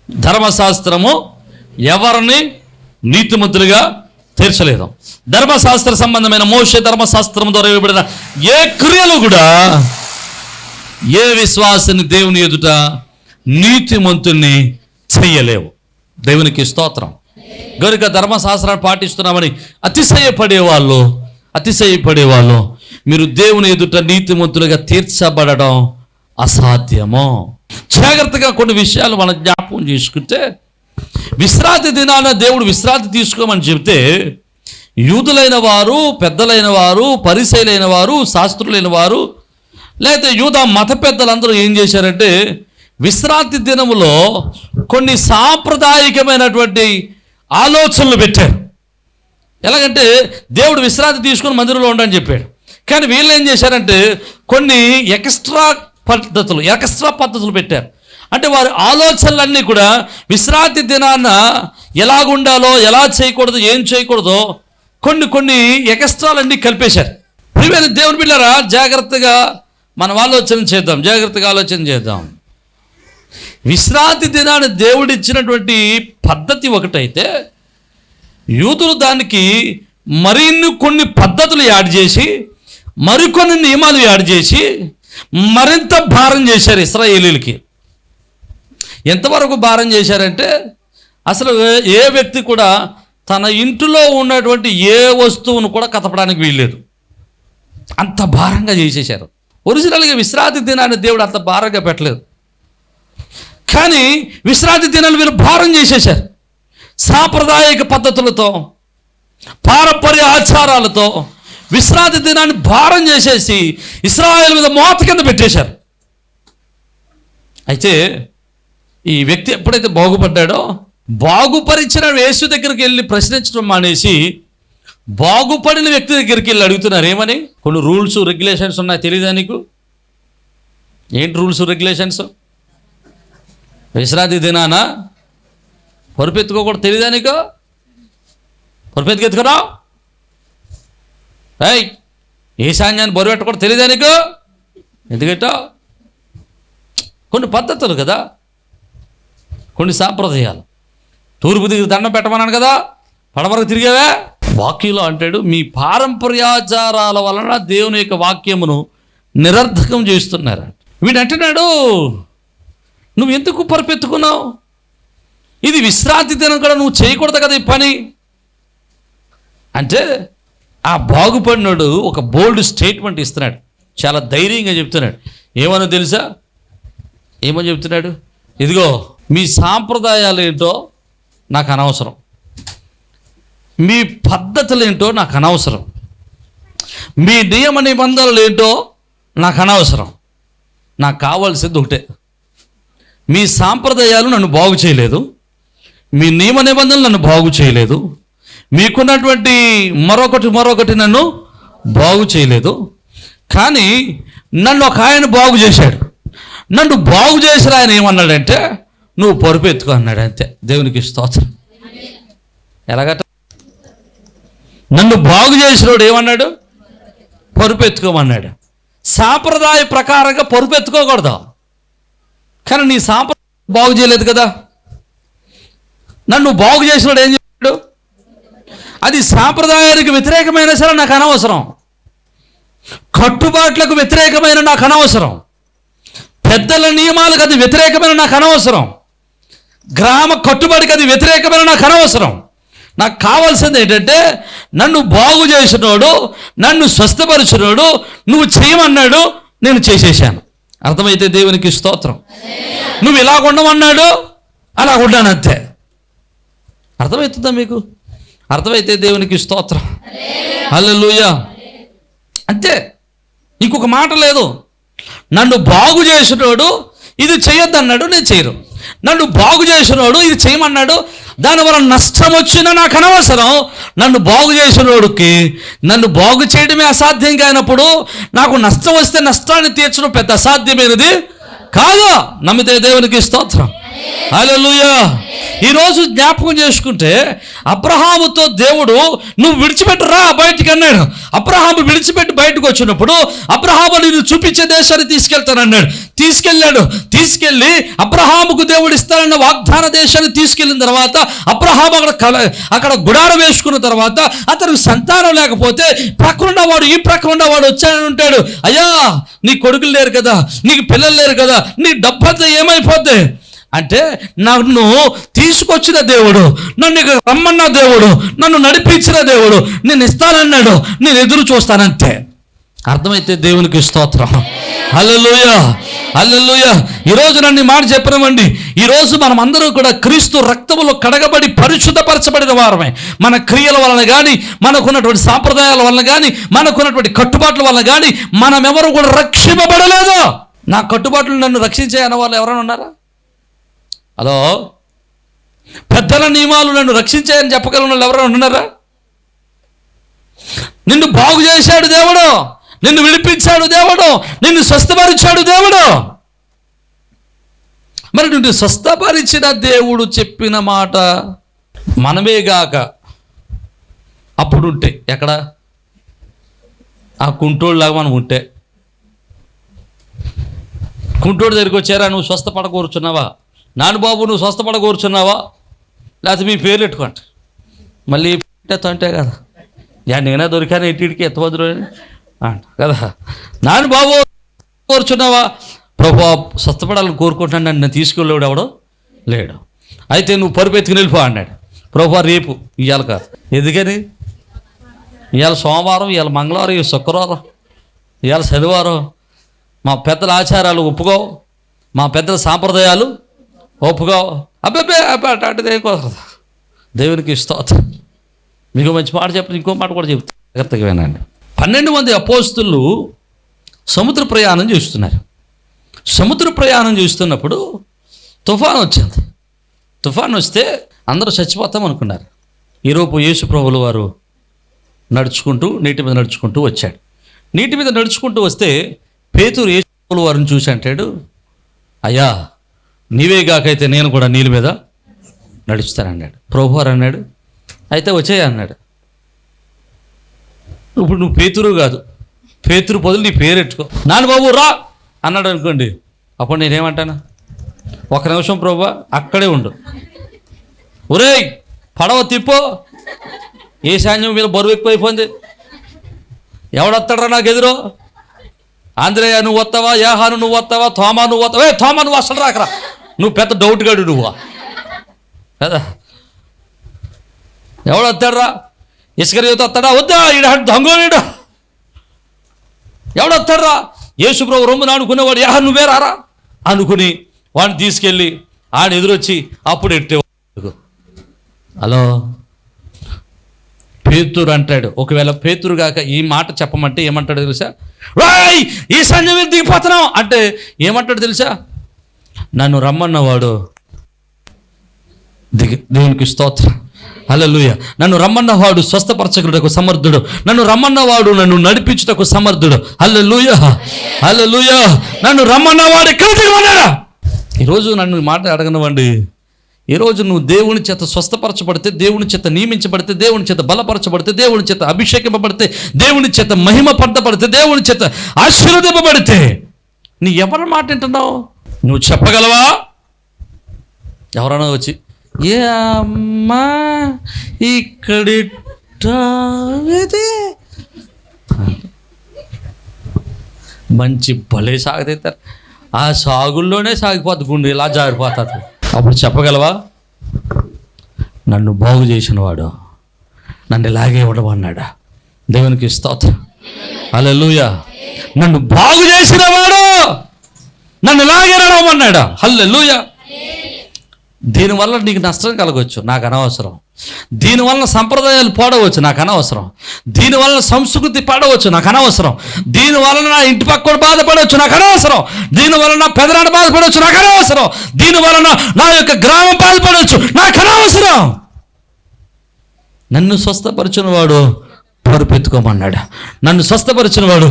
ధర్మశాస్త్రము ఎవరిని నీతిమంతులుగా తీర్చలేదు. ధర్మశాస్త్ర సంబంధమైన మోషే ధర్మశాస్త్రం ద్వారా ఇవ్వబడిన ఏ క్రియలు కూడా ఏ విశ్వాసాన్ని దేవుని ఎదుట నీతిమంతుల్ని చెయ్యలేవు. దేవునికి స్తోత్రం. గనుక ధర్మశాస్త్రాన్ని పాటిస్తున్నామని అతిశయపడేవాళ్ళు మీరు దేవుని ఎదుట నీతిమంతులుగా తీర్చబడడం అసాధ్యము. జాగ్రత్తగా కొన్ని విషయాలు మనం జ్ఞాపకం చేసుకుంటే, విశ్రాంతి దినాన దేవుడు విశ్రాంతి తీసుకోమని చెబితే యూదులైన వారు, పెద్దలైన వారు, పరిసయ్యులైన వారు, శాస్త్రులైన వారు, లేకపోతే యూదా మత పెద్దలందరూ ఏం చేశారంటే విశ్రాంతి దినములో కొన్ని సాంప్రదాయకమైనటువంటి ఆలోచనలు పెట్టారు. ఎలాగంటే దేవుడు విశ్రాంతి తీసుకొని మందిరంలో ఉండని చెప్పాడు. కానీ వీళ్ళు ఏం చేశారంటే కొన్ని ఎక్స్ట్రా పద్ధతులు పెట్టారు. అంటే వారి ఆలోచనలన్నీ కూడా విశ్రాంతి దినాన ఎలాగుండాలో, ఎలా చేయకూడదు, ఏం చేయకూడదో కొన్ని ఎక్స్ట్రాలన్నీ కలిపేశారు. ప్రియమైన దేవుని బిడ్డలారా, జాగ్రత్తగా ఆలోచన చేద్దాం. విశ్రాంతి దినాన్ని దేవుడిచ్చినటువంటి పద్ధతి ఒకటైతే, యూదులు దానికి మరిన్ని కొన్ని పద్ధతులు యాడ్ చేసి, మరికొన్ని నియమాలు యాడ్ చేసి మరింత భారం చేశారు ఇశ్రాయేలీలకి. ఎంతవరకు భారం చేశారంటే, అసలు ఏ వ్యక్తి కూడా తన ఇంటిలో ఉన్నటువంటి ఏ వస్తువును కూడా కదపడానికి వీల్లేదు. అంత భారంగా చేసేశారు. ఒరిజినల్గా విశ్రాంతి దినాన్ని దేవుడు అంత భారంగా పెట్టలేదు. కానీ విశ్రాంతి దినాన్ని వీళ్ళు భారం చేసేశారు. సాంప్రదాయక పద్ధతులతో, పారంపర్య ఆచారాలతో విశ్రాంతి దినాన్ని భారం చేసేసి ఇశ్రాయేలు మీద మోత కింద పెట్టేశారు. అయితే ఈ వ్యక్తి ఎప్పుడైతే బాగుపడ్డాడో, బాగుపరిచిన యేసు దగ్గరికి వెళ్ళి ప్రశ్నించడం మానేసి బాగుపడిన వ్యక్తి దగ్గరికి వెళ్ళి అడుగుతున్నారు. ఏమని? కొన్ని రూల్స్ రెగ్యులేషన్స్ ఉన్నాయి, తెలియదా నీకు? ఏంటి రూల్స్ రెగ్యులేషన్స్? విశ్రాంతి దినాన పొరుపెత్తుకోకూడదు, తెలియదా నీకు? పొరుపెత్తుకెత్తుకురా, ఈశాన్యాన్ని బరువు పెట్టకూడదు, తెలియదా నీకు? ఎందుకంటో కొన్ని పద్ధతులు కదా, కొన్ని సాంప్రదాయాలు. తూర్పు దిగి దండం పెట్టమన్నాను కదా, పడమరకు తిరిగావే. వాక్యంలో అంటాడు, మీ పారంపర్యాచారాల వలన దేవుని యొక్క వాక్యమును నిరర్థకం చేస్తున్నారు. వీడు అంటున్నాడు, నువ్వు ఎందుకు పరిపెత్తుకున్నావు? ఇది విశ్రాంతి దినం కూడా నువ్వు చేయకూడదు కదా ఈ పని అంటే. ఆ బాగుపడినాడు ఒక బోల్డ్ స్టేట్మెంట్ ఇస్తున్నాడు, చాలా ధైర్యంగా చెప్తున్నాడు. ఏమనో తెలుసా? ఏమని చెప్తున్నాడు? ఇదిగో, మీ సాంప్రదాయాలు ఏంటో నాకు అనవసరం, మీ పద్ధతులు ఏంటో నాకు అనవసరం, మీ నియమ నిబంధనలు ఏంటో నాకు అనవసరం. నాకు కావాల్సింది ఒకటే, మీ సాంప్రదాయాలు నన్ను బాగు చేయలేదు, మీ నియమ నిబంధనలు నన్ను బాగు చేయలేదు, మీకున్నటువంటి మరొకటి నన్ను బాగు చేయలేదు. కానీ నన్ను ఒక ఆయన బాగు చేశాడు. నన్ను బాగు చేసిన ఆయన ఏమన్నాడంటే, నువ్వు పొరుపెత్తుకో అన్నాడు. అంతే. దేవునికి స్తోత్రం. ఎలాగట? నన్ను బాగు చేసినోడు ఏమన్నాడు? పొరుపెత్తుకోమన్నాడు. సాంప్రదాయ ప్రకారంగా పొరుపెత్తుకోకూడదు. కానీ నీ సాంప్రదాయం బాగు చేయలేదు కదా. నన్ను బాగు చేసినోడు ఏం చెప్పాడు? అది సాంప్రదాయానికి వ్యతిరేకమైన సరే నాకు అనవసరం, కట్టుబాట్లకు వ్యతిరేకమైన నాకు అనవసరం, పెద్దల నియమాలకు అది వ్యతిరేకమైన నాకు అనవసరం, గ్రామ కట్టుబడికి అది వ్యతిరేకమైన నాకు అనవసరం. నాకు కావాల్సింది ఏంటంటే, నన్ను బాగు చేసినోడు, నన్ను స్వస్థపరిచినోడు నువ్వు చేయమన్నాడు, నేను చేసేసాను. అర్థమైతే దేవునికి స్తోత్రం. నువ్వు ఇలా ఉండమన్నాడు, అలా ఉన్నాను, అంతే. అర్థమవుతుందా మీకు? అర్థమైతే దేవునికి స్తోత్రం. హల్లెలూయా. అంతే, ఇంకొక మాట లేదు. నన్ను బాగు చేసినోడు ఇది చేయొద్దన్నాడు, నేను చేయను. నన్ను బాగు చేసినోడు ఇది చేయమన్నాడు, దానివల్ల నష్టం వచ్చినా నాకు అనవసరం. నన్ను బాగు చేసినోడికి నన్ను బాగు చేయడమే అసాధ్యం కానప్పుడు నాకు నష్టం వస్తే నష్టాన్ని తీర్చడం పెద్ద అసాధ్యమైనది కాదు. నమ్మితే దేవునికి స్తోత్రం. హల్లెలూయా. ఈరోజు జ్ఞాపకం చేసుకుంటే అబ్రహాముతో దేవుడు నువ్వు విడిచిపెట్టురా బయటికి అన్నాడు. అబ్రహాము విడిచిపెట్టి బయటకు వచ్చినప్పుడు అబ్రహాము నేను చూపించే దేశాన్ని తీసుకెళ్తానన్నాడు. తీసుకెళ్ళి అబ్రహాముకు దేవుడు ఇస్తానన్న వాగ్దాన దేశాన్ని తీసుకెళ్ళిన తర్వాత అబ్రహాము అక్కడ గుడారం వేసుకున్న తర్వాత అతనికి సంతానం లేకపోతే ప్రక్కనున్నవాడు ఈ ప్రక్కనున్నవాడు వచ్చానని ఉంటాడు. అయ్యా నీ కొడుకులు లేరు కదా, నీకు పిల్లలు లేరు కదా, నీ డబ్బంతా ఏమైపోద్ది అంటే నన్ను తీసుకొచ్చిన దేవుడు, నన్ను రమ్మన్న దేవుడు, నన్ను నడిపించిన దేవుడు, నేను ఇస్తానన్నాడు, నేను ఎదురు చూస్తానంతే. అర్థమైతే దేవునికి స్తోత్రం. హల్లెలూయా, హల్లెలూయా. ఈరోజు నన్ను మాట చెప్పినామండి. ఈరోజు మనం అందరూ కూడా క్రీస్తు రక్తములో కడగబడి పరిశుద్ధపరచబడిన వారమే. మన క్రియల వలన కానీ, మనకున్నటువంటి సాంప్రదాయాల వలన కానీ, మనకున్నటువంటి కట్టుబాట్ల వలన కానీ మనం ఎవరు కూడా రక్షింపబడలేదు. నా కట్టుబాట్లు నన్ను రక్షించే అన్న వాళ్ళు ఎవరైనా ఉన్నారా? హలో, పెద్దల నియమాలు నన్ను రక్షించాయని చెప్పగలిగిన వాళ్ళు ఎవరైనా ఉన్నారా? నిన్ను బాగు చేశాడు దేవుడు, నిన్ను విడిపించాడు దేవుడు, నిన్ను స్వస్థపరిచాడు దేవుడు. మరి నిన్ను స్వస్థపరిచిన దేవుడు చెప్పిన మాట మనమేగాక అప్పుడుంటే ఎక్కడ ఆ కుంటోళ్ళలాగా మనం ఉంటే, కుంటోడు దగ్గరికి వచ్చారా, నువ్వు స్వస్థపడ కూర్చున్నావా, నాన్న బాబు నువ్వు స్వస్థపడ కూర్చున్నావా, లేకపోతే మీ పేర్లు ఎట్టుకోండి మళ్ళీ అంటే కదా, నేనే దొరికాను ఇంటికి ఎత్తవద్దు అంట కదా. నాన్న బాబు కూర్చున్నావా, ప్రభు స్వస్థపడాలని కోరుకుంటున్నాను, నన్ను తీసుకెళ్ళేవాడు ఎవడో లేడు, అయితే నువ్వు పరుపెత్తుకుని వెళ్ళిపో అన్నాడు. ప్రభు రేపు ఇవాళ కాదు, ఎందుకని ఇవాళ సోమవారం, ఇవాళ మంగళవారం, ఇవాళ శుక్రవారం, ఇవాళ శనివారం. మా పెద్దల ఆచారాలు ఒప్పుకోవు, మా పెద్దల సాంప్రదాయాలు ఒప్పుకోవు. అంటే దేవునికి స్తోత్రం. మీకు మంచి మాట చెప్పి ఇంకో మాట కూడా చెప్తాను, జాగ్రత్తగా వినండి. 12 మంది అపోస్తులు సముద్ర ప్రయాణం చేస్తున్నారు. సముద్ర ప్రయాణం చేస్తున్నప్పుడు తుఫాను వచ్చింది. తుఫాను వస్తే అందరూ చచ్చిపోతాం అనుకున్నారు. ఈరోజు యేసు ప్రభువుల వారు నడుచుకుంటూ నీటి మీద నడుచుకుంటూ వచ్చాడు. నీటి మీద నడుచుకుంటూ వస్తే పేతురు యేసు ప్రభువుల వారిని చూసి అంటాడు, అయ్యా నీవేగాకైతే నేను కూడా నీళ్ళ మీద నడుస్తానన్నాడు. ప్రభువారు అన్నాడు, అయితే వచ్చేయ అన్నాడు. ఇప్పుడు నువ్వు పేతురు కాదు, పేతురు బదులు నీ పేరెట్టుకో, నాన్న బాబు రా అన్నాడు అనుకోండి, అప్పుడు నేనేమంటాను, ఒక నిమిషం ప్రభువా అక్కడే ఉండు, ఒరేయ్ పడవ తిప్పో, ఏ సాన్యం మీద బరువు ఎక్కువైపోయింది, ఎవడొస్తాడరా నాకు ఎదురు, ఆంధ్రేయ నువ్వు వస్తావా, యాహాను నువ్వు వస్తావా, థోమా నువ్వు వస్తావా, థోమా నువ్వు అసలు రాకరా, నువ్వు పెద్ద డౌట్ గాడు నువ్వు కదా, ఎవడొస్తాడరా, ఇసుకరితో వస్తాడా, వద్దా ఈడ దొంగోడు, ఎవడొస్తాడరా, యేసు ప్రభు రొమ్మున అనుకునేవాడు, యాహ నువ్వే రారా అనుకుని వాడిని తీసుకెళ్ళి ఆయన ఎదురొచ్చి అప్పుడు ఎట్టేవాడు. హలో, పేతురు అంటాడు. ఒకవేళ పేతురు కాక ఈ మాట చెప్పమంటే ఏమంటాడు తెలుసా, రాయ్ ఈ సంజయ్ మీద దిగిపోతున్నాం అంటే ఏమంటాడు తెలుసా, నన్ను రమ్మన్నవాడు దేవునికి స్తోత్రం, హల్లెలూయా, నన్ను రమ్మన్నవాడు స్వస్థపరచకుడకు సమర్థుడు, నన్ను రమ్మన్నవాడు నన్ను నడిపించుటకు సమర్థుడు, హల్లెలూయా, హల్లెలూయా, నన్ను రమ్మన్నవాడు ఎక్కడికి రమ్మన్నాడా. ఈరోజు నన్ను మాట అడగనివ్వండి, ఈరోజు నువ్వు దేవుని చేత స్వస్థపరచబడితే, దేవుని చేత నియమించబడితే, దేవుని చేత బలపరచబడితే, దేవుని చేత అభిషేకింపబడితే, దేవుని చేత మహిమ పంటపడితే, దేవుని చేత ఆశీర్వదింపబడితే నీ ఎవరి మాట వింటున్నావు? నువ్వు చెప్పగలవా? ఎవరైనా వచ్చి ఏ అమ్మా ఇక్కడి మంచి భలే సాగుతారు, ఆ సాగుల్లోనే సాగిపోద్ది, గుండె ఇలా జారిపోతుంది. అప్పుడు చెప్పగలవా, నన్ను బాగు చేసిన వాడు నన్ను ఇలాగే ఇవ్వడమన్నాడా. దేవునికి స్తోత్రం, హల్లెలూయా, నన్ను బాగు చేసిన వాడు నన్ను ఇలాగే నడవమన్నాడా, హల్లెలూయా. దీనివల్ల నీకు నష్టం కలగవచ్చు, నాకు అనవసరం. దీనివల్ల సంప్రదాయాలు పాడవచ్చు, నాకు అనవసరం. దీనివల్ల సంస్కృతి పాడవచ్చు, నాకు అనవసరం. దీనివల్ల నా ఇంటి పక్కడు బాధపడవచ్చు, నాకు అనవసరం. దీనివల్ల నా పెదనాడు బాధపడవచ్చు, నాకు అనవసరం. దీనివలన నా యొక్క గ్రామం బాధపడవచ్చు, నాకు అనవసరం. నన్ను స్వస్థపరిచిన వాడు పరుపెత్తుకోమన్నాడు, నన్ను స్వస్థపరిచిన వాడు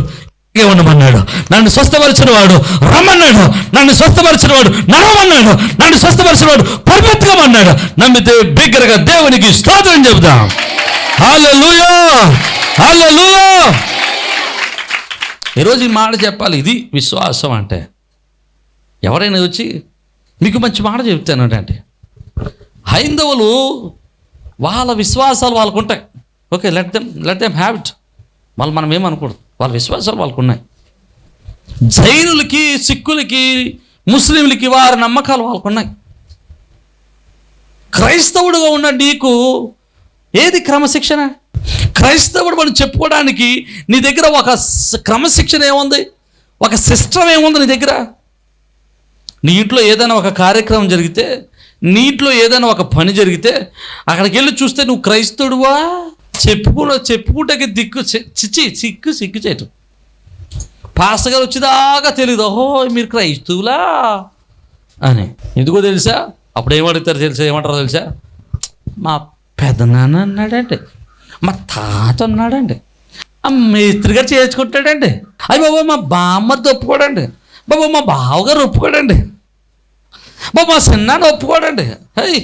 ఉండమన్నాడు. నన్ను స్వస్థపరిచిన వాడు రమ్మన్నాడు. నన్ను స్వస్థపరిచిన వాడు నడవమన్నాడు. నన్ను స్వస్థపరిచిన వాడు పరిగెత్తమన్నాడు. నమ్మితే బిగ్గరగా దేవునికి స్తోత్రం చెబుదాం. హల్లెలూయా, హల్లెలూయా. ఈరోజు ఈ మాట చెప్పాలి. ఇది విశ్వాసం అంటే. ఎవరైనా వచ్చి మీకు మంచి మాట చెప్తానంటే, హైందవులు వాళ్ళ విశ్వాసాలు వాళ్ళకు ఉంటాయి. Okay, let them have it. మనం ఏమనకూడదు, వాళ్ళ విశ్వాసాలు వాళ్ళకు ఉన్నాయి. జైనులకి, సిక్కులకి, ముస్లింలకి వారి నమ్మకాలు వాళ్ళకు ఉన్నాయి. క్రైస్తవుడుగా ఉన్న నీకు ఏది క్రమశిక్షణ? క్రైస్తవుడు మనం చెప్పుకోవడానికి నీ దగ్గర ఒక క్రమశిక్షణ ఏముంది? ఒక సిస్టమ్ ఏముంది నీ దగ్గర? నీ ఇంట్లో ఏదైనా ఒక కార్యక్రమం జరిగితే, నీ ఇంట్లో ఏదైనా ఒక పని జరిగితే అక్కడికి వెళ్ళి చూస్తే నువ్వు క్రైస్తవుడువా చెప్పుకుంటే సిగ్గు చేయటం. పాస్టర్ గారు వచ్చేదాకా తెలియదు, ఓహో మీరు క్రైస్తవులా అని. ఎందుకో తెలుసా? అప్పుడు ఏమడుగుతారు తెలుసా? ఏమంటారో తెలుసా? మా పెదనాన్న అన్నాడండి, మా తాత అన్నాడండి, ఆ మేస్త్రి గారు చేసుకుంటాడండి, అయ్యి బాబా మా బామ్మది ఒప్పుకోడండి, బాబా మా బావగారు ఒప్పుకోడండి, బాబా మా చిన్నాన్ని ఒప్పుకోడండి. అయ్యి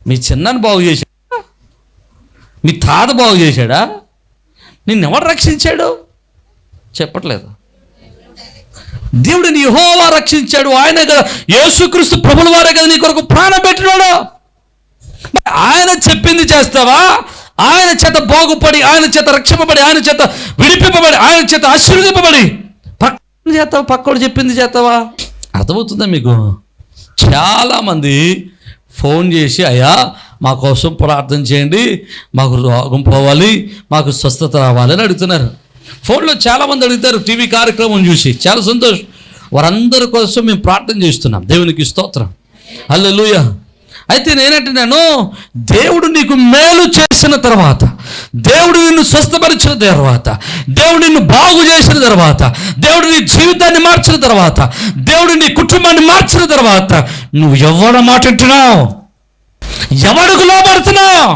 మీ చిన్నాన్ని బాగు చేశాడా? మీ తాత బాగు చేశాడా? నిన్నెవడు రక్షించాడు? చెప్పట్లేదు. దేవుడిని యెహోవా రక్షించాడు. ఆయనే కదా, యేసుక్రీస్తు ప్రభుల వారే కదా నీ కొరకు ప్రాణం పెట్టినాడు. ఆయన చెప్పింది చేస్తావా? ఆయన చేత బాగుపడి, ఆయన చేత రక్షింపబడి, ఆయన చేత విడిపింపబడి, ఆయన చేత ఆశీర్వదింపబడి పక్కన చేస్తావా? పక్కోడు చెప్పింది చేస్తావా? అర్థమవుతుందా మీకు? చాలామంది ఫోన్ చేసి, అయ్యా మా కోసం ప్రార్థన చేయండి, మాకు రోగం పోవాలి, మాకు స్వస్థత రావాలి అని అడుగుతున్నారు. ఫోన్లో చాలామంది అడుగుతారు. టీవీ కార్యక్రమం చూసి చాలా సంతోషం. వారందరి కోసం మేము ప్రార్థన చేస్తున్నాం. దేవునికి స్తోత్రం, హల్లెలూయా. అయితే నేనంటున్నాను, దేవుడు నీకు మేలు చేసిన తర్వాత, దేవుడు నిన్ను స్వస్థపరిచిన తర్వాత, దేవుడు నిన్ను బాగు చేసిన తర్వాత, దేవుడు నీ జీవితాన్ని మార్చిన తర్వాత, దేవుడు నీ కుటుంబాన్ని మార్చిన తర్వాత నువ్వు ఎవరి మాట వింటున్నావు? ఎవరికి లోబడుతున్నావు?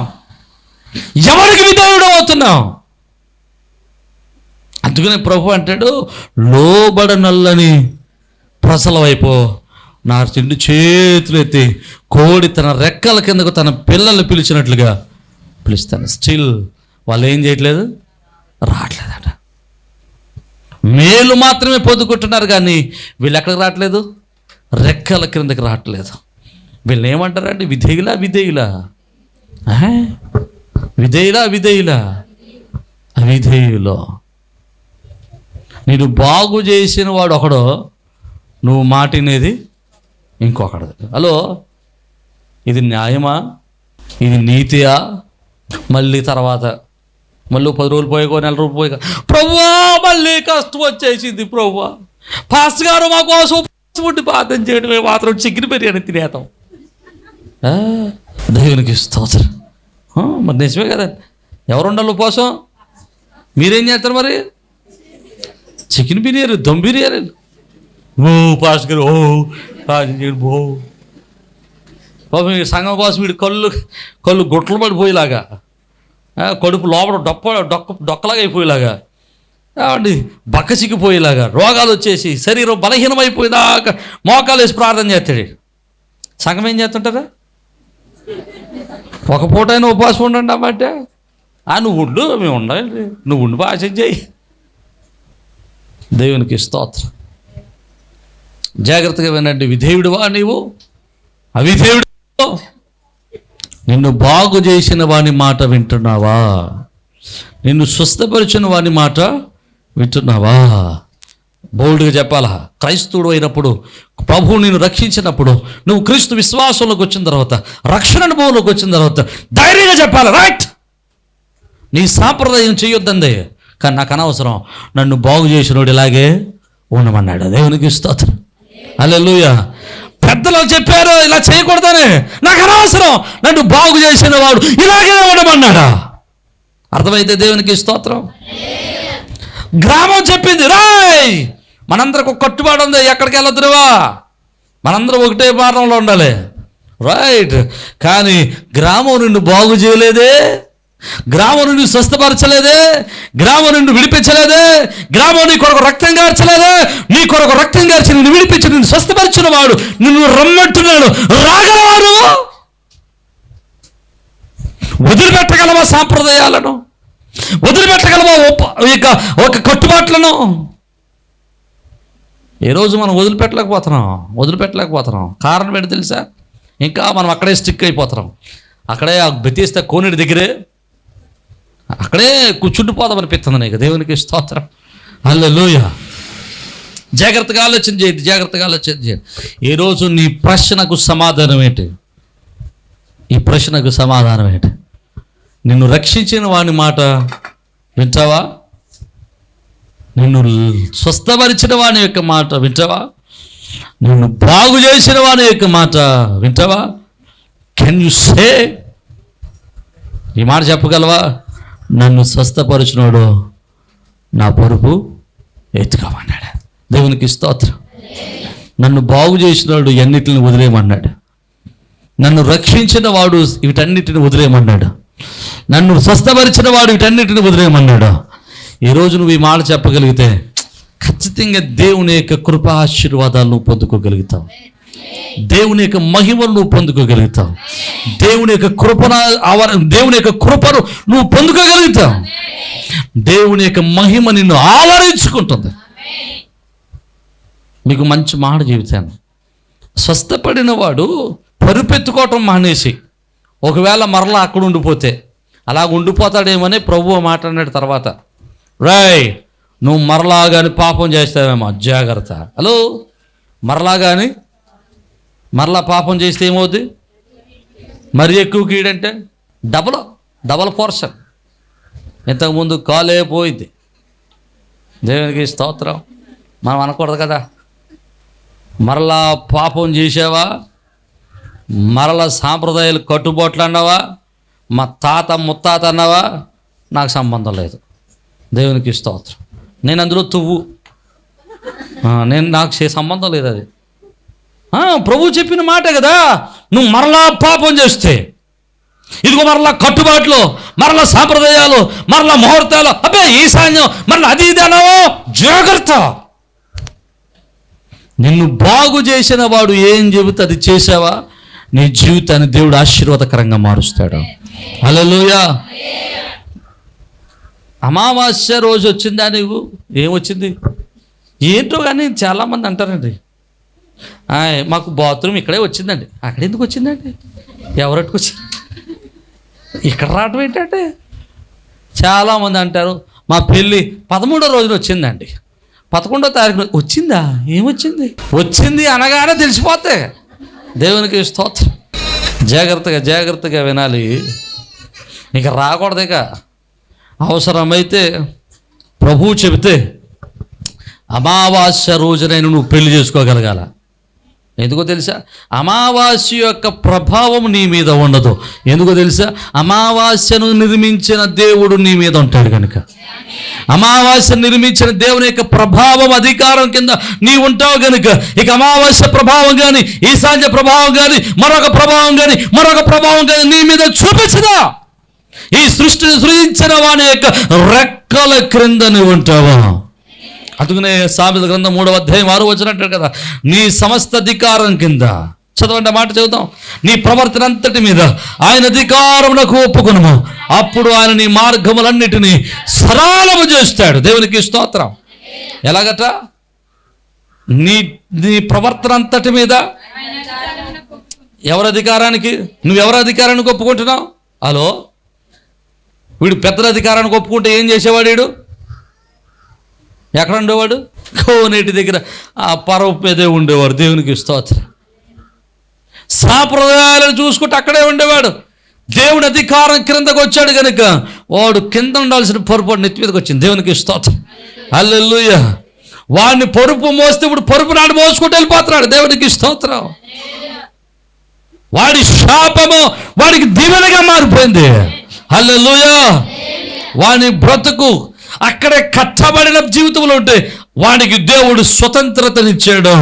ఎవరికి విధేయుడు అవుతున్నావు? అందుకనే ప్రభు అంటాడు, లోబడనల్లని ప్రసల వైపు నా తిండి చేతులు ఎత్తి కోడి తన రెక్కల కిందకు తన పిల్లల్ని పిలిచినట్లుగా పిలుస్తాను. స్టిల్ వాళ్ళు ఏం చేయట్లేదు, రావట్లేదట. మేలు మాత్రమే పొందుకుంటున్నారు కానీ వీళ్ళు ఎక్కడికి రావట్లేదు, రెక్కల క్రిందకి రావట్లేదు. వీళ్ళు ఏమంటారంటే విధేయులా విధేయులా విధేయులా విధేయులా అవిధేయులో. నేను బాగు చేసిన వాడు ఒకడో, నువ్వు మాటినేది ఇంకొకడు. హలో, ఇది న్యాయమా? ఇది నీతియా? మళ్ళీ తర్వాత మళ్ళీ 10 రోజులు పోయాకో, నెల రోజులు పోయాక, ప్రభువా మళ్ళీ కష్టం వచ్చేసింది ప్రభువా, పాస్టర్ గారు మా కోసం ఉండి ప్రార్థన చేయడమే మాత్రం చికెన్ బిర్యానీ తినేతాం. దేవునికి స్తోత్రం. మరి నిజమే కదా. ఎవరు ఉండాలి ఉపవాసం? మీరేం చేస్తారు మరి? చికెన్ బిర్యానీ, దమ్ బిర్యానీ. ఓ పాస్టర్ గారు ఓ బో పాపం సంఘం కోసం వీడు కళ్ళు గుట్టలు పడిపోయేలాగా, కడుపు లోపల డొక్కలాగా అయిపోయేలాగా, ఏమండి బక్క చిక్కిపోయేలాగా, రోగాలు వచ్చేసి శరీరం బలహీనమైపోయేదాకా మోకాలు వేసి ప్రార్థన చేస్తాడు. సంఘం ఏం చేస్తుంటారా? ఒక పూట అయినా ఉపవాసం ఉండండి అమ్మంటే, నువ్వు ఉండు, మేము ఉండాలి, నువ్వు ఉండి భాష చేయి. దేవునికి స్తోత్రం. జాగ్రత్తగా వినండి. విధేయుడువా నీవు? అవిధేయుడు? నిన్ను బాగు చేసిన వాని మాట వింటున్నావా? నిన్ను స్వస్థపరిచిన వాని మాట వింటున్నావా? బోల్డ్గా చెప్పాలా. క్రైస్తవుడు అయినప్పుడు, ప్రభువు నిన్ను రక్షించినప్పుడు, నువ్వు క్రీస్తు విశ్వాసంలోకి వచ్చిన తర్వాత, రక్షణ అనుభవంలోకి వచ్చిన తర్వాత ధైర్యంగా చెప్పాలి, రైట్, నీ సాంప్రదాయం చేయొద్దందే, కానీ నాకు అనవసరం, నన్ను బాగు చేసినోడు ఇలాగే ఉండమన్నాడు. దేవునికి స్తోత్రం, హల్లెలూయా. పెద్దలు చెప్పారు ఇలా చేయకూడదని, నాకు అనవసరం, నన్ను బాగు చేసిన వాడు ఇలాగే ఉండమన్నాడా? అర్థమైతే దేవునికి స్తోత్రం. గ్రామం చెప్పింది, రాయ్ మనందరికి ఒక కట్టుబాటు ఉంది, ఎక్కడికి వెళ్ళొద్దురువా, మనందరం ఒకటే మార్గంలో ఉండాలి, రైట్. కానీ గ్రామం నిన్ను బాగు చేయలేదే, గ్రామం నుండి స్వస్థపరచలేదే, గ్రామం నుండి విడిపించలేదే, గ్రామం నీ కొరకు రక్తం గార్చలేదే. నీ కొరకు రక్తం గార్చి నిన్ను విడిపించి నిన్ను స్వస్థపరిచిన వాడు నిన్ను రమ్మంటున్నాడు. రాగలవారు వదిలిపెట్టగలవా? సాంప్రదాయాలను వదిలిపెట్టగలవా? ఒక కట్టుబాట్లను ఈరోజు మనం వదిలిపెట్టలేకపోతున్నాం. కారణం ఏంటి తెలుసా? ఇంకా మనం అక్కడే స్టిక్ అయిపోతున్నాం. అక్కడే ఆ బెతీస్తా కోనేటి దగ్గరే అక్కడే కూర్చుండిపోదామనిపిస్తుంది నీకు. దేవునికి స్తోత్రం. హల్లెలూయా. జాగ్రత్తగా ఆలోచన చేయండి. ఈరోజు నీ ప్రశ్నకు సమాధానం ఏంటి? నిన్ను రక్షించిన వాని మాట వింటావా? నిన్ను స్వస్థపరిచిన వాని యొక్క మాట వింటావా? నిన్ను బాగు చేసిన వాని యొక్క మాట వింటావా? కెన్ యు సే, ఈ మాట చెప్పగలవా? నన్ను స్వస్థపరిచినోడు నా పరుపు ఎత్తుకోమన్నాడు. దేవునికి స్తోత్రం. నన్ను బాగు చేసినవాడు ఎన్నిటిని వదిలేయమన్నాడు. నన్ను రక్షించిన వాడు వీటన్నిటిని వదిలేయమన్నాడు. నన్ను స్వస్థపరిచిన వాడు వీటన్నిటిని వదిలేయమన్నాడు. ఈరోజు నువ్వు ఈ మాట చెప్పగలిగితే ఖచ్చితంగా దేవుని యొక్క కృపా ఆశీర్వాదాలు నువ్వు పొందుకోగలుగుతావు. దేవుని యొక్క మహిమను నువ్వు పొందుకోగలుగుతావు. దేవుని యొక్క కృపను నువ్వు పొందుకోగలుగుతావు. దేవుని యొక్క మహిమ నిన్ను ఆవరించుకుంటుంది. మీకు మంచి మాట చెబుతాను. స్వస్థపడిన వాడు పరుపెత్తుకోవటం మానేసి ఒకవేళ మరలా అక్కడ ఉండిపోతే అలా ఉండిపోతాడేమని ప్రభువు మాట్లాడిన తర్వాత, రాయ్ నువ్వు మరలా కానీ పాపం చేస్తావేమో జాగ్రత్త. హలో, మరలా పాపం చేస్తే ఏమవుద్ది? మరి ఎక్కువ కీడంటే డబల్ పోర్షన్. ఇంతకుముందు కాలే పోయింది. దేవునికి స్తోత్రం. మనం అనకూడదు కదా. మరలా పాపం చేసావా, మరలా సాంప్రదాయాలు కట్టుబాట్లు అన్నావా, మా తాత ముత్తాత అన్నావా, నాకు సంబంధం లేదు. దేవునికి స్తోత్రం. నేను అందులో నాకు సంబంధం లేదు. అది ప్రభు చెప్పిన మాటే కదా. నువ్వు మరలా పాపం చేస్తే ఇదిగో మరలా కట్టుబాట్లు, మరలా సాంప్రదాయాలు, మరలా ముహూర్తాలు, ఈశాన్యం, మరలా అది ఇది అన్నావో జాగ్రత్త. నిన్ను బాగు చేసిన వాడు ఏం చెబితే అది చేసావా, నీ జీవితాన్ని దేవుడు ఆశీర్వాదకరంగా మారుస్తాడు. హల్లెలూయా. అమావాస్య రోజు వచ్చిందా? నీవు ఏమొచ్చింది ఏంటో కానీ చాలామంది అంటారండి, మాకు బాత్రూమ్ ఇక్కడే వచ్చిందండి. అక్కడ ఎందుకు వచ్చిందండి? ఎవరెట్టుకు వచ్చింది? ఇక్కడ రావటం ఏంటంటే చాలామంది అంటారు, మా పెళ్ళి 13వ రోజున వచ్చిందండి. 11వ తారీఖున వచ్చిందా? ఏమొచ్చింది? వచ్చింది అనగానే తెలిసిపోతే. దేవునికి స్తోత్రం. జాగ్రత్తగా వినాలి. ఇక రాకూడదు. ఇక అవసరమైతే ప్రభువు చెబితే అమావాస్య రోజునైనా నువ్వు పెళ్లి చేసుకోగలగాల. ఎందుకో తెలుసా? అమావాస్య యొక్క ప్రభావం నీ మీద ఉండదు. ఎందుకో తెలుసా? అమావాస్యను నిర్మించిన దేవుడు నీ మీద ఉంటాడు కనుక. అమావాస్య నిర్మించిన దేవుని యొక్క ప్రభావం, అధికారం కింద నీ ఉంటావు కనుక ఇక అమావాస్య ప్రభావం కానీ, ఈశాన్య ప్రభావం కానీ, మరొక ప్రభావం కానీ నీ మీద చూపించదా? ఈ సృష్టిని సృజించిన వాని యొక్క రెక్కల క్రింద నువ్వు ఉంటావా? అందుకనే సామెతల గ్రంథం 3వ అధ్యాయం 6వ వచనం అంటాడు కదా, నీ సమస్త అధికారం కింద. చదవండి, మాట చదువుతాం. నీ ప్రవర్తన అంతటి మీద ఆయన అధికారమునకు ఒప్పుకొనుము, అప్పుడు ఆయన నీ మార్గములన్నిటినీ సరళము చేస్తాడు. దేవునికి స్తోత్రం. ఎలాగట? నీ ప్రవర్తన అంతటి మీద ఎవరి అధికారానికి? నువ్వెవరి అధికారానికి ఒప్పుకుంటున్నావు? హలో, వీడు పెద్దల అధికారానికి ఒప్పుకుంటే ఏం చేసేవాడు? వీడు ఎక్కడ ఉండేవాడు? కోనేటి దగ్గర ఆ పరవ మీదే ఉండేవాడు. దేవునికి స్తోత్రం. సాంప్రదాయాలను చూసుకుంటే అక్కడే ఉండేవాడు. దేవుడి అధికారం క్రిందకు వచ్చాడు కనుక వాడు కింద ఉండాల్సిన పొరుపాటు నెత్తి మీదకి వచ్చింది. దేవునికి స్తోత్రం. హల్లెలూయా. వాడిని పరుపు మోస్తే ఇప్పుడు పరుపు నాడు మోసుకుంటూ వెళ్ళిపోతున్నాడు. దేవునికి స్తోత్రం. వాడి శాపము వాడికి దీవెనగా మారిపోయింది. హల్లెలూయా. వాని బ్రతుకు అక్కడే కట్టబడిన జీవితంలో ఉంటే వానికి దేవుడు స్వతంత్రతనిచ్చాడు.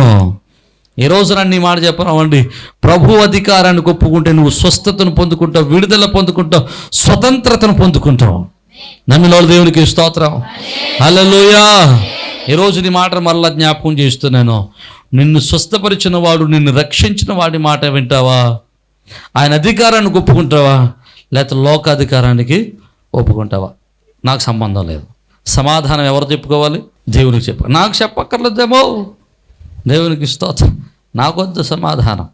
ఈ రోజు నన్ను ఈ మాట చెప్పరామండి, ప్రభు అధికారాన్ని ఒప్పుకుంటే నువ్వు స్వస్థతను పొందుకుంటావు, విడుదల పొందుకుంటావు, స్వతంత్రతను పొందుకుంటావు. నమ్మిన దేవునికి స్తోత్రం. హల్లెలూయా. ఈరోజు నీ మాట మరలా జ్ఞాపకం చేస్తున్నాను. నిన్ను స్వస్థపరిచిన వాడు, నిన్ను రక్షించిన వాడి మాట వింటావా? ఆయన అధికారాన్ని ఒప్పుకుంటావా, లేకపోతే లోక అధికారానికి ఒప్పుకుంటావా? నాకు సంబంధం లేదు. సమాధానం ఎవరు చెప్పుకోవాలి? దేవునికి చెప్ప. నాకు చెప్పక్కర్లేదేమో. దేవునికి స్తోత్రం. నాకొద్దు సమాధానం.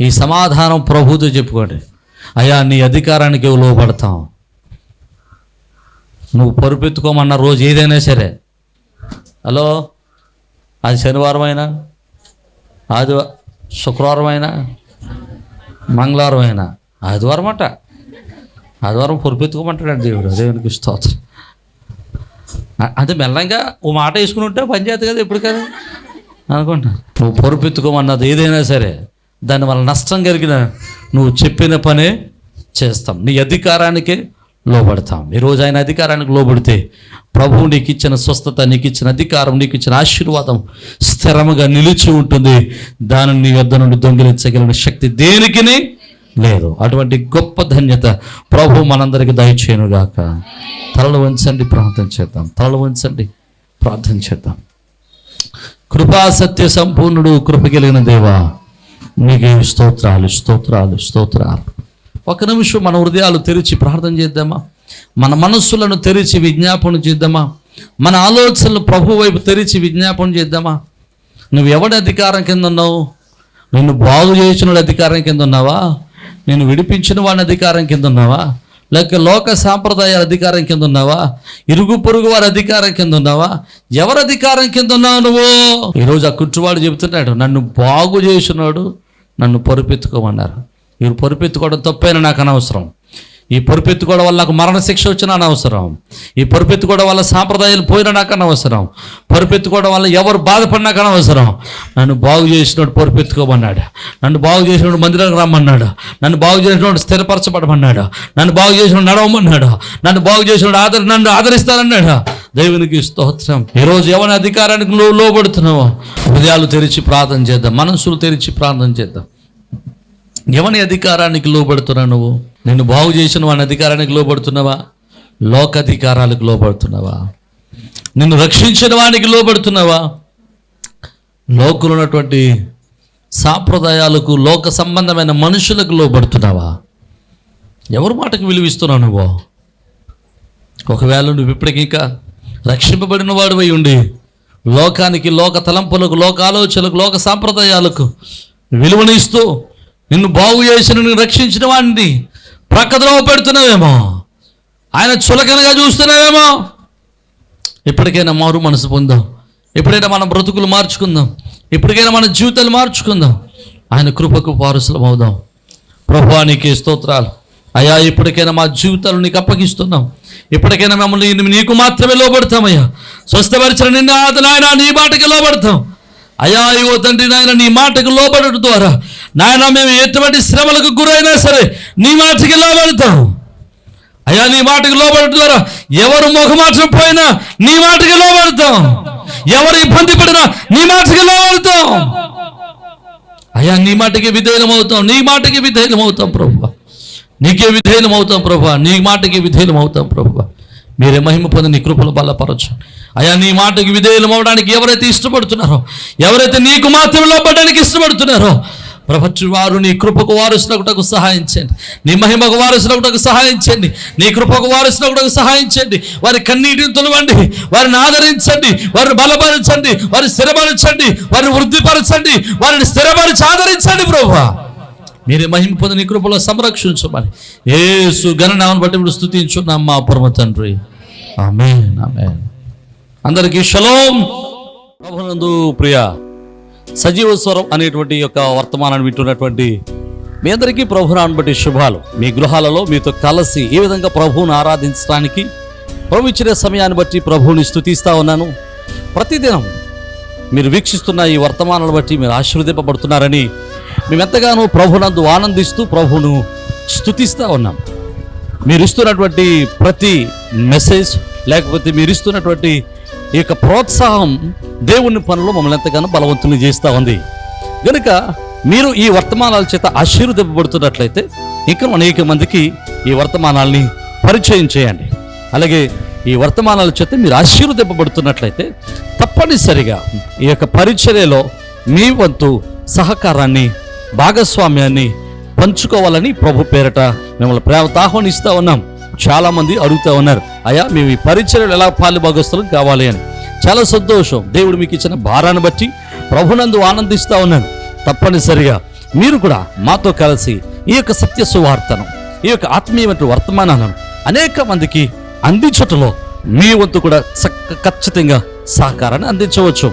ఈ సమాధానం ప్రభుతో చెప్పుకోండి. అయ్యా, నీ అధికారానికి లోబడతాం. నువ్వు పరుపెత్తుకోమన్న రోజు ఏదైనా సరే, హలో, అది శనివారం అయినా, శుక్రవారం అయినా, మంగళవారం అయినా, ఆదివారం అట, ఆదివారం పొరుపెత్తుకోమంటాడు దేవుడు. దేవునికి స్తోత్రం. అంటే మెల్లంగా ఓ మాట వేసుకుని ఉంటే పనిచేస్తుంది కదా, ఎప్పుడు కదా అనుకుంటా. నువ్వు పొరుపెత్తుకోమన్నది ఏదైనా సరే, దానివల్ల నష్టం కలిగిన నువ్వు చెప్పిన పనే చేస్తాం. నీ అధికారానికే లోబడతాం. ఈరోజు ఆయన అధికారానికి లోబడితే ప్రభువు నీకు ఇచ్చిన స్వస్థత, నీకు ఇచ్చిన అధికారం, నీకు ఇచ్చిన ఆశీర్వాదం స్థిరముగా నిలిచి ఉంటుంది. దానిని నీ వద్ద నుండి దొంగిలించగలిగిన శక్తి దేనికి లేదు. అటువంటి గొప్ప ధన్యత ప్రభు మనందరికీ దయచేయునుగాక. తలలు వంచండి, ప్రార్థన చేద్దాం. తలలు వంచండి, ప్రార్థన చేద్దాం. కృపా సత్య సంపూర్ణుడు, కృప కలిగిన దేవా, నీకే స్తోత్రాలు, స్తోత్రాలు, స్తోత్రాలు. ఒక నిమిషం మన హృదయాలు తెరిచి ప్రార్థన చేద్దామా? మన మనస్సులను తెరిచి విజ్ఞాపన చేద్దామా? మన ఆలోచనలు ప్రభు వైపు తెరిచి విజ్ఞాపన చేద్దామా? నువ్వు ఎవడి అధికారం కింద ఉన్నావు? నిన్ను బాగు చేసిన అధికారం కింద ఉన్నావా? నేను విడిపించిన వాడి అధికారం కింద ఉన్నావా? లేక లోక సాంప్రదాయాల అధికారం కింద ఉన్నావా? ఇరుగు పొరుగు వారి అధికారం కింద ఉన్నావా? ఎవరి అధికారం కింద ఉన్నావు నువ్వు? ఈరోజు ఆ కుట్టువాడు చెబుతున్నాడు, నన్ను బాగు చేసినాడు, నన్ను పొరుపెత్తుకోమన్నారు. వీరు పొరుపెత్తుకోవడం తప్పైనా నాకు అనవసరం. ఈ పొరుపెత్తుకోవడం వల్ల నాకు మరణశిక్ష వచ్చినా అనవసరం. ఈ పొరుపెత్తుకోవడం వల్ల సాంప్రదాయాలు పోయినా నాకు అనవసరం. పొరుపెత్తుకోవడం వల్ల ఎవరు బాధపడినా నాకు అనవసరం. నన్ను బాగు చేసినోడు పొరుపెత్తుకోమన్నాడు. నన్ను బాగు చేసినోడు మందిరానికి రమ్మన్నాడు. నన్ను బాగు చేసినోడు స్థిరపరచబడమన్నాడు. నన్ను బాగు చేసినోడు నడవమన్నాడు. నన్ను బాగు చేసినోడు నన్ను ఆదరిస్తానన్నాడు. దేవునికి స్తోత్రం. ఈరోజు ఎవరి అధికారానికి లోబడుతున్నావో హృదయాలు తెరిచి ప్రార్థన చేద్దాం, మనసులు తెరిచి ప్రార్థన చేద్దాం. ఎవని అధికారానికి లోబడుతున్నావు నువ్వు? నిన్ను బాగు చేసిన వాని అధికారానికి లోబడుతున్నావా? లోక అధికారాలకు లోబడుతున్నావా? నిన్ను రక్షించిన వానికి లోబడుతున్నావా? లోకులు ఉన్నటువంటి సాంప్రదాయాలకు, లోక సంబంధమైన మనుషులకు లోబడుతున్నావా? ఎవరి మాటకు విలువిస్తున్నావు నువ్వు? ఒకవేళ నువ్వు ఇప్పటికీ ఇంకా రక్షింపబడిన వాడివై ఉండి లోకానికి, లోక తలంపులకు, లోక ఆలోచనలకు, లోక సాంప్రదాయాలకు విలువనిస్తూ నిన్ను బాగు చేసిన, నిన్ను రక్షించిన వాడిని ప్రక్కదలో పెడుతున్నావేమో, ఆయన చులకనగా చూస్తున్నావేమో. ఎప్పటికైనా మారు మనసు పొందాం. ఎప్పుడైనా మన బ్రతుకులు మార్చుకుందాం. ఎప్పటికైనా మన జీవితాలు మార్చుకుందాం. ఆయన కృపకు వారసులం అవుదాం. ప్రభువానికి స్తోత్రాలు. అయ్యా, ఇప్పటికైనా మా జీవితాలు నీకు అప్పగిస్తున్నాం. ఇప్పటికైనా మమ్మల్ని నీకు మాత్రమే లోబడతామయ్యా. స్వస్థపరిచిన నిన్న నాయన నీ మాటకి లోబడతాం అయ్యా. ఇవో తండ్రి నాయన, నీ మాటకు లోబడటం ద్వారా నాయన మేము ఎటువంటి శ్రమలకు గురైనా సరే నీ మాటకి లోబడతాం అయ్యా. నీ మాటకి లోబడటం ద్వారా ఎవరు ముఖమాటం పోయినా నీ మాటకి లోబడతాం. ఎవరు ఇబ్బంది పడినా నీ మాటకి లోబడతాం అయ్యా. నీ మాటకి విధేయులమవుతాం. నీ మాటకి విధేయులమవుతాం ప్రభువా. నీకే విధేయులమవుతాం ప్రభువా. నీ మాటకి విధేయులమవుతాం ప్రభువా. మీరే మహిమ పొంది నీ కృపలు బలపరచు అయ్యా. నీ మాటకి విధేయులం అవడానికి ఎవరైతే ఇష్టపడుతున్నారో, ఎవరైతే నీకు మాత్రమే లోబడడానికి ఇష్టపడుతున్నారో ప్రపంచ వారు నీ కృపకు వారసులకు సహాయించండి. నీ మహిమకు వారసులకు సహాయించండి. నీ కృపకు వారసులకు సహాయించండి. వారి కన్నీటిని తొలవండి. వారిని ఆదరించండి. వారిని బలపరచండి. వారిని స్థిరపరచండి. వారిని వృద్ధిపరచండి. వారిని స్థిరపరిచి ఆదరించండి ప్రభువా. మీరే మహిమ పొంది నీ కృపలో సంరక్షించమని యేసు ఘననామమును బట్టి ఇప్పుడు స్తుతించున్నాం మా పరమ తండ్రి. ఆమేన్, ఆమేన్. అందరికీ షలోం. ప్రభునందు ప్రియ సజీవ స్వరం అనేటువంటి యొక్క వర్తమానాన్ని వింటున్నటువంటి మీ అందరికీ ప్రభునామమును బట్టి శుభాలు. మీ గృహాలలో మీతో కలిసి ఈ విధంగా ప్రభువును ఆరాధించడానికి ప్రభు ఇచ్చిన సమయాన్ని బట్టి ప్రభువుని స్తుతిస్తూ ఉన్నాను. ప్రతిదినం మీరు వీక్షిస్తున్న ఈ వర్తమానాలను బట్టి మీరు ఆశీర్వదింపబడుతున్నారని మేమెంతగానో ప్రభునందు ఆనందిస్తూ ప్రభువును స్తుతిస్తూ ఉన్నాం. మీరు ఇస్తున్నటువంటి ప్రతి మెసేజ్, లేకపోతే మీరు ఇస్తున్నటువంటి ఈ యొక్క ప్రోత్సాహం దేవుని పనులు మమ్మల్ని ఎంతగానో బలవంతుని చేస్తూ ఉంది. కనుక మీరు ఈ వర్తమానాల చేత ఆశీర్వదింపబడుతున్నట్లయితే ఇంకా అనేక మందికి ఈ వర్తమానాల్ని పరిచయం చేయండి. అలాగే ఈ వర్తమానాల చేత మీరు ఆశీర్వదింపబడుతున్నట్లయితే తప్పనిసరిగా ఈ యొక్క పరిచర్యలో మీ వంతు సహకారాన్ని, భాగస్వామ్యాన్ని పంచుకోవాలని ప్రభు పేరట మిమ్మల్ని ప్రేమతో ఆహ్వానిస్తూ ఉన్నాం. చాలా మంది అడుగుతూ ఉన్నారు, అయ్యా మేము ఈ పరిచర్యలు ఎలా పాలుభాగస్తులం కావాలి అని. చాలా సంతోషం, దేవుడు మీకు ఇచ్చిన భారాన్ని బట్టి ప్రభునందు ఆనందిస్తూ ఉన్నాను. తప్పనిసరిగా మీరు కూడా మాతో కలిసి ఈ యొక్క సత్య సువార్తను, ఈ యొక్క ఆత్మీయమైన వర్తమానాలను అనేక మందికి అందించటంలో మీ వంతు కూడా ఖచ్చితంగా సహకారాన్ని అందించవచ్చు.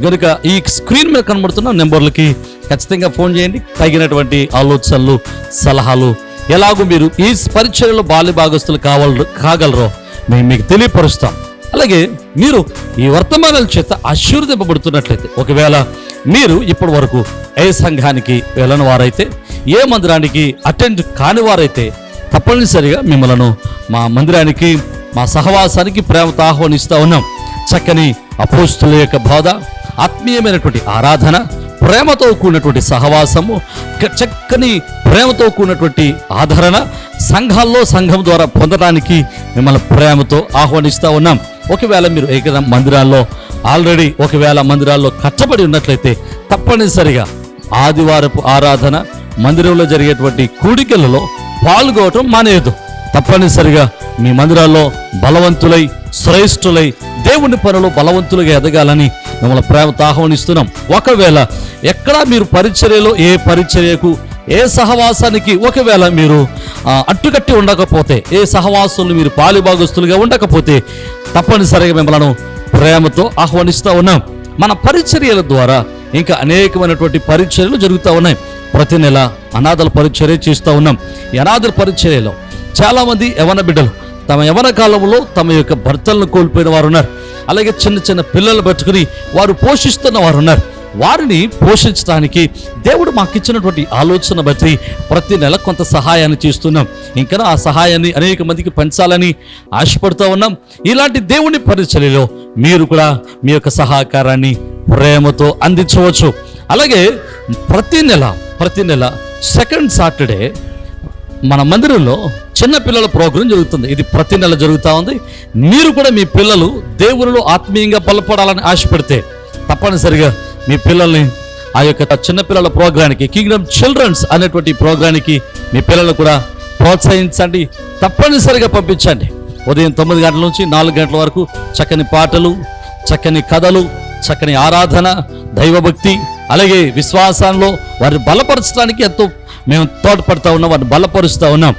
కనుక ఈ స్క్రీన్ మీద కనబడుతున్న నెంబర్లకి ఖచ్చితంగా ఫోన్ చేయండి. తగినటువంటి ఆలోచనలు, సలహాలు, ఎలాగో మీరు ఈ పరిచర్యలో బాల్య భాగస్తులు కాగలరో మేము మీకు తెలియపరుస్తాం. అలాగే మీరు ఈ వర్తమానాల చేత ఆశీర్వదింపబడుతున్నట్లయితే, ఒకవేళ మీరు ఇప్పటి వరకు ఏ సంఘానికి వెళ్ళని వారైతే, ఏ మందిరానికి అటెండ్ కాని వారైతే తప్పనిసరిగా మిమ్మల్ని మా మందిరానికి, మా సహవాసానికి ప్రేమతో ఆహ్వానిస్తూ ఉన్నాం. చక్కని అపోస్తుల యొక్క బోధ, ఆత్మీయమైనటువంటి ఆరాధన, ప్రేమతో కూడినటువంటి సహవాసము, చక్కని ప్రేమతో కూడినటువంటి ఆదరణ సంఘం ద్వారా పొందడానికి మిమ్మల్ని ప్రేమతో ఆహ్వానిస్తూ ఉన్నాం. ఒకవేళ మీరు ఏకైనా మందిరాల్లో ఆల్రెడీ మందిరాల్లో కట్టబడి ఉన్నట్లయితే తప్పనిసరిగా ఆదివారపు ఆరాధన, మందిరంలో జరిగేటువంటి కూడికలలో పాల్గొనడం మానేయదు. తప్పనిసరిగా మీ మందిరాల్లో బలవంతులై, శ్రేష్ఠులై, దేవుని పనులు బలవంతులుగా ఎదగాలని మిమ్మల్ని ప్రేమతో ఆహ్వానిస్తున్నాం. ఒకవేళ ఎక్కడా మీరు పరిచర్యలో, ఏ పరిచర్యకు, ఏ సహవాసానికి ఒకవేళ మీరు అట్టుకట్టి ఉండకపోతే, ఏ సహవాసంలో మీరు పాలుభాగస్తులుగా ఉండకపోతే తప్పనిసరిగా మిమ్మల్ని ప్రేమతో ఆహ్వానిస్తూ ఉన్నాం. మన పరిచర్యల ద్వారా ఇంకా అనేకమైనటువంటి పరిచర్యలు జరుగుతూ ఉన్నాయి. ప్రతి నెల అనాథల పరిచర్య చేస్తూ ఉన్నాం. ఈ అనాథల పరిచర్యలో చాలామంది యవన బిడ్డలు తమ యవన కాలంలో తమ యొక్క భర్తలను కోల్పోయిన వారు ఉన్నారు. అలాగే చిన్న చిన్న పిల్లలు పట్టుకుని వారు పోషిస్తున్న వారు ఉన్నారు. వారిని పోషించడానికి దేవుడు మాకు ఇచ్చినటువంటి ఆలోచన బట్టి ప్రతి నెల కొంత సహాయాన్ని చేస్తున్నాం. ఇంకా ఆ సహాయాన్ని అనేక మందికి పంచాలని ఆశపడుతూ ఉన్నాం. ఇలాంటి దేవుని పరిచర్యలో మీరు కూడా మీ యొక్క సహకారాన్ని ప్రేమతో అందించవచ్చు. అలాగే ప్రతి నెల సెకండ్ సాటర్డే మన మందిరంలో చిన్న పిల్లల ప్రోగ్రాం జరుగుతుంది. ఇది ప్రతి నెల జరుగుతూ ఉంది. మీరు కూడా మీ పిల్లలు దేవునిలో ఆత్మీయంగా బలపడాలని ఆశపడితే తప్పనిసరిగా మీ పిల్లల్ని ఆ యొక్క చిన్నపిల్లల ప్రోగ్రానికి, కింగ్డమ్ చిల్డ్రన్స్ అనేటువంటి ప్రోగ్రానికి మీ పిల్లలు కూడా ప్రోత్సహించండి. తప్పనిసరిగా పంపించండి. ఉదయం 9 గంటల నుంచి 4 గంటల వరకు చక్కని పాటలు, చక్కని కథలు, చక్కని ఆరాధన, దైవభక్తి, అలాగే విశ్వాసంలో వారిని బలపరచడానికి ఎంతో మేము తోడ్పడుతూ ఉన్నాం, వారిని బలపరుస్తూ ఉన్నాం.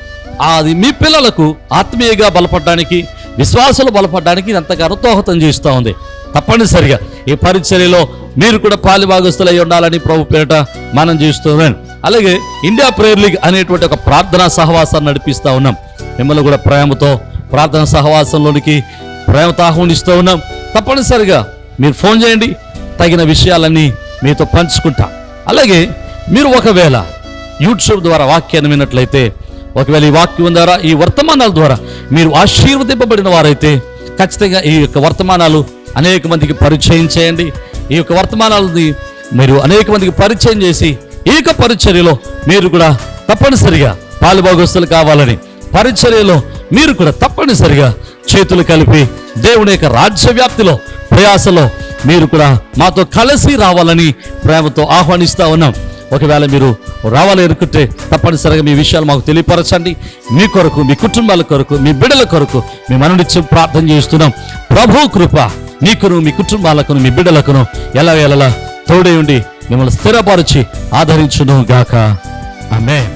అది మీ పిల్లలకు ఆత్మీయంగా బలపడడానికి, విశ్వాసాలు బలపడడానికి ఎంతగానో దోహదం చేస్తూ ఉంది. తప్పనిసరిగా ఈ పరిచర్యలో మీరు కూడా పాలుభాగస్తులై ఉండాలని ప్రభు పేరిట మనం చేస్తున్నాం. అలాగే ఇండియా ప్రేయర్ లీగ్ అనేటువంటి ఒక ప్రార్థనా సహవాసాన్ని నడిపిస్తూ ఉన్నాం. మిమ్మల్ని కూడా ప్రేమతో ప్రార్థనా సహవాసంలోనికి ప్రేమతో ఆహ్వానిస్తూ ఉన్నాం. తప్పనిసరిగా మీరు ఫోన్ చేయండి, తగిన విషయాలన్నీ మీతో పంచుకుంటాం. అలాగే మీరు ఒకవేళ యూట్యూబ్ ద్వారా వాక్యాన్ని విన్నట్లయితే, ఒకవేళ ఈ వాక్యం ద్వారా, ఈ వర్తమానాల ద్వారా మీరు ఆశీర్వదింపబడిన వారైతే ఖచ్చితంగా ఈ యొక్క వర్తమానాలు అనేక మందికి పరిచయం చేయండి. ఈ యొక్క వర్తమానాలని మీరు అనేక మందికి పరిచయం చేసి ఈ యొక్క పరిచర్యలో మీరు కూడా తప్పనిసరిగా పాలుభాగస్తులు కావాలని, పరిచర్యలో మీరు కూడా తప్పనిసరిగా చేతులు కలిపి దేవుని యొక్క రాజ్య వ్యాప్తిలో, ప్రయాసలో మీరు కూడా మాతో కలిసి రావాలని ప్రేమతో ఆహ్వానిస్తూ ఉన్నాం. ఒకవేళ మీరు రావాలనుకుంటే తప్పనిసరిగా మీ విషయాలు మాకు తెలియపరచండి. మీ కొరకు, మీ కుటుంబాల కొరకు, మీ బిడ్డల కొరకు మేము అనునిత్యం ప్రార్థన చేస్తున్నాం. ప్రభు కృప మీకును, మీ కుటుంబాలకును, మీ బిడ్డలకును ఎలా తోడే ఉండి మిమ్మల్ని స్థిరపరిచి ఆదరించును గాక. ఆమేన్.